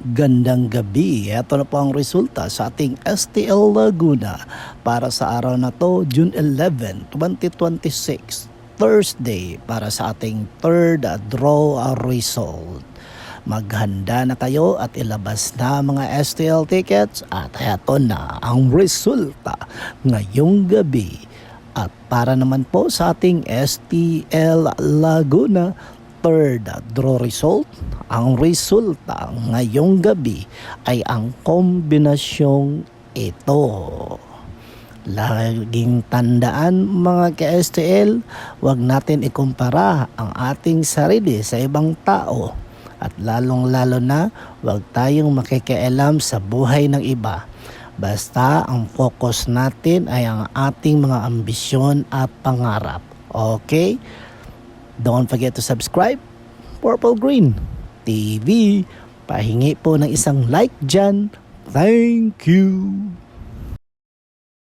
Gandang gabi. Ito na po ang resulta sa ating STL Laguna para sa araw na to, June 11, 2026, Thursday, para sa ating third draw result. Maghanda na kayo at ilabas na mga STL tickets at ito na ang resulta ngayong gabi. At para naman po sa ating STL Laguna third draw result, ang resulta ngayong gabi ay ang kombinasyong ito. Laging tandaan mga ka-STL, huwag natin ikumpara ang ating sarili sa ibang tao. At lalong-lalo na, huwag tayong makikialam sa buhay ng iba. Basta ang focus natin ay ang ating mga ambisyon at pangarap. Okay? Don't forget to subscribe, Purple Green TV. Pahingi po ng isang like dyan. Thank you.